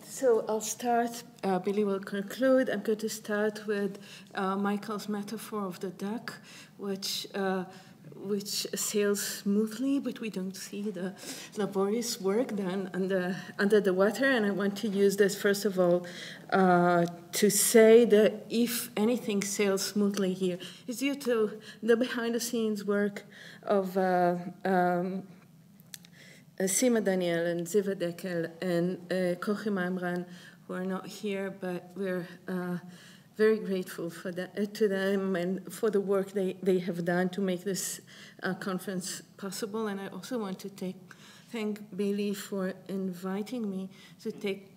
So I'll start, Billie will conclude. I'm going to start with Michael's metaphor of the duck, which sails smoothly, but we don't see the laborious work done under the water. And I want to use this, first of all, to say that if anything sails smoothly here, it's due to the behind-the-scenes work of Sima Daniel and Ziva Dekel and Kochi Mamran, who are not here, but we're very grateful for that, to them and for the work they have done to make this conference possible. And I also want to thank Billie for inviting me to take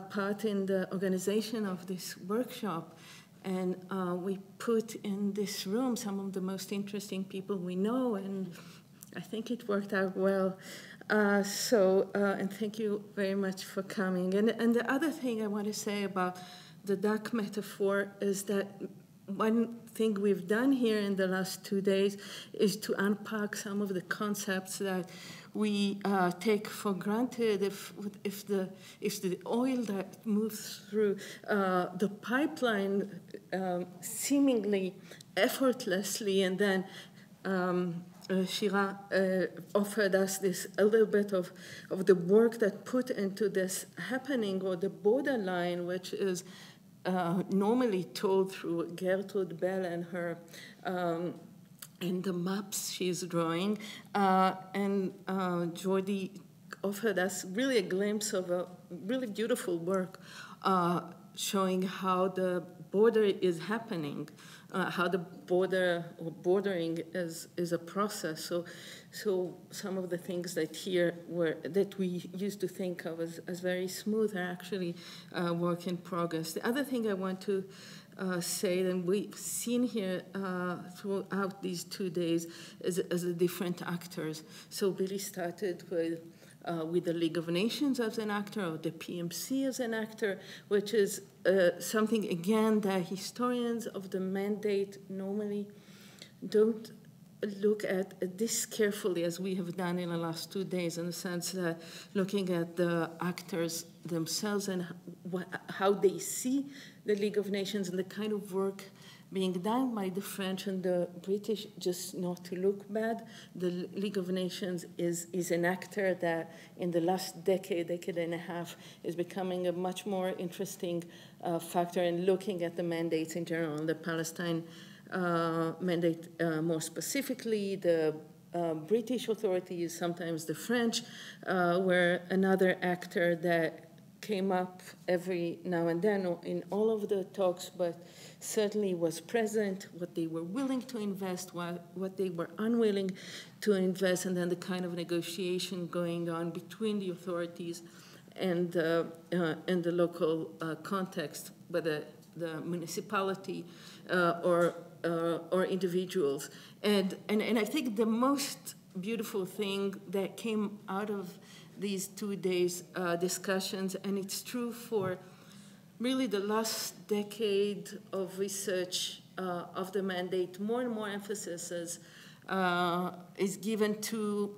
part in the organization of this workshop. And we put in this room some of the most interesting people we know, and I think it worked out well. And thank you very much for coming. And the other thing I want to say about the duck metaphor is that one thing we've done here in the last 2 days is to unpack some of the concepts that we take for granted. If the oil that moves through the pipeline seemingly effortlessly, and then Shira offered us a little bit of the work that put into this happening, or the borderline, which is normally told through Gertrude Bell and her and the maps she's drawing. And Jordi offered us really a glimpse of a really beautiful work showing how the border is happening, how the border or bordering is a process. So some of the things that we used to think of as very smooth are actually work in progress. The other thing I want to say, and we've seen here throughout these 2 days, is the different actors. So Billie started with the League of Nations as an actor, or the PMC as an actor, which is something, again, that historians of the mandate normally don't look at this carefully as we have done in the last 2 days, in the sense that looking at the actors themselves and how they see the League of Nations and the kind of work being done by the French and the British, just not to look bad. The League of Nations is an actor that in the last decade and a half is becoming a much more interesting factor in looking at the mandates in general, the Palestine Mandate more specifically, the British authorities, sometimes the French, were another actor that came up every now and then in all of the talks, but certainly was present, what they were willing to invest, what they were unwilling to invest, and then the kind of negotiation going on between the authorities and the local context, whether the municipality or individuals. And I think the most beautiful thing that came out of these 2 days discussions, and it's true for really the last decade of research of the mandate, more and more emphasis is given to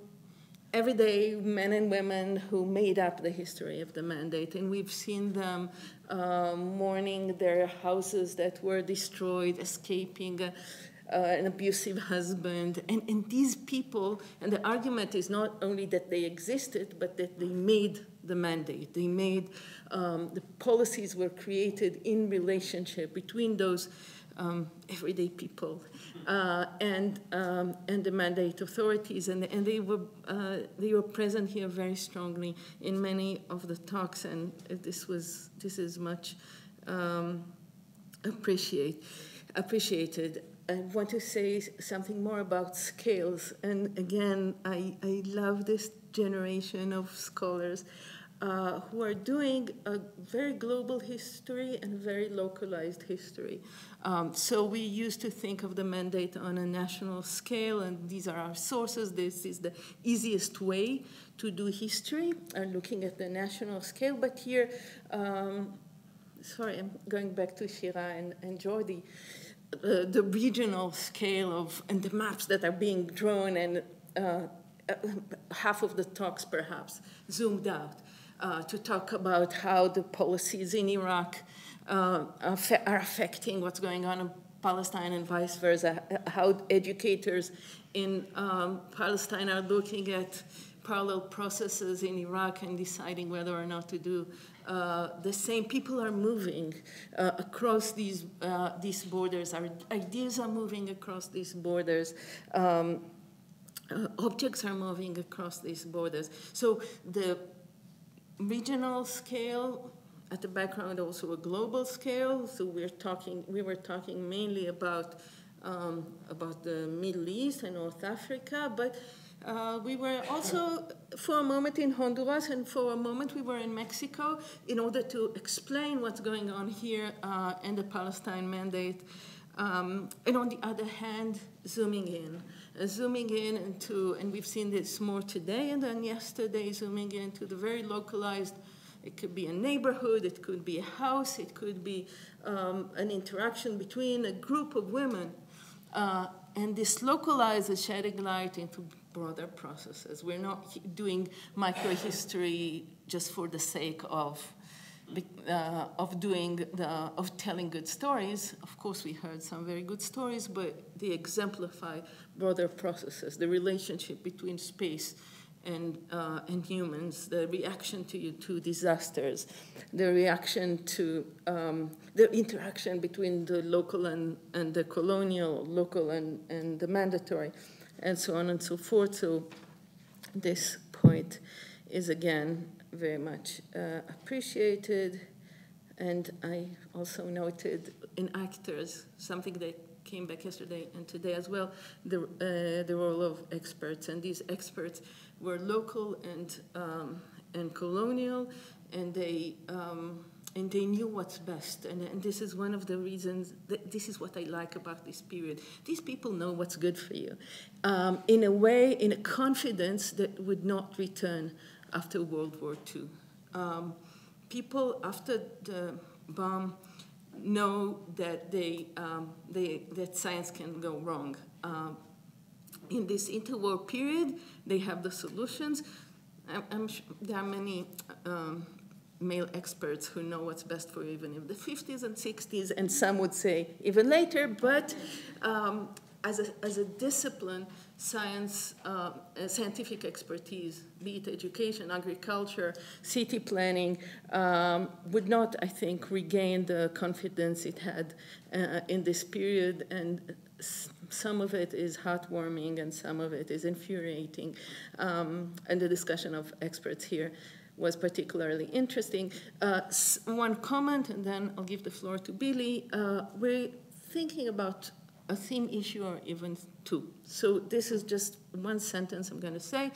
everyday men and women who made up the history of the mandate. And we've seen them mourning their houses that were destroyed, escaping an abusive husband. And these people, and the argument is not only that they existed, but that they made the mandate. They made, the policies were created in relationship between those everyday people and the mandate authorities, and they were present here very strongly in many of the talks, and this is much appreciated. I want to say something more about scales, and again, I love this generation of scholars who are doing a very global history and very localized history. So we used to think of the mandate on a national scale, and these are our sources. This is the easiest way to do history, looking at the national scale. But here, sorry, I'm going back to Shira and Jordi. The regional scale and the maps that are being drawn, and half of the talks perhaps zoomed out. to talk about how the policies in Iraq are affecting what's going on in Palestine and vice versa, how educators in Palestine are looking at parallel processes in Iraq and deciding whether or not to do the same. People are moving across these borders. Our ideas are moving across these borders. Objects are moving across these borders. So the regional scale, at the background also a global scale. So we were talking mainly about the Middle East and North Africa, but we were also for a moment in Honduras, and for a moment we were in Mexico in order to explain what's going on here in the Palestine Mandate. And on the other hand, zooming in into, and we've seen this more today and then yesterday, zooming into the very localized. It could be a neighborhood, it could be a house, it could be an interaction between a group of women. And this localizes shedding light into broader processes. We're not doing microhistory just for the sake of telling good stories. Of course, we heard some very good stories, but they exemplify broader processes, the relationship between space and humans, the reaction to disasters, the reaction to the interaction between the local and the colonial, local and the mandatory, and so on and so forth. So this point is, again, very much appreciated. And I also noted in actors, something that came back yesterday and today as well, the role of experts. And these experts were local and colonial, and they knew what's best. And this is one of the reasons, this is what I like about this period. These people know what's good for you, in a way, in a confidence that would not return after World War II. People, after the bomb, know that that science can go wrong. In this interwar period, they have the solutions. I'm sure there are many male experts who know what's best for you, even in the 50s and 60s, and some would say even later. But as a discipline, scientific expertise, be it education, agriculture, city planning, would not, I think, regain the confidence it had in this period. And some of it is heartwarming and some of it is infuriating. And the discussion of experts here was particularly interesting. One comment, and then I'll give the floor to Billie. We're thinking about a theme issue or even two. So this is just one sentence I'm going to say.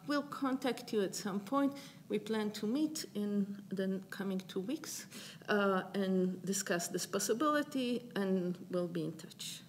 We'll contact you at some point. We plan to meet in the coming 2 weeks and discuss this possibility, and we'll be in touch.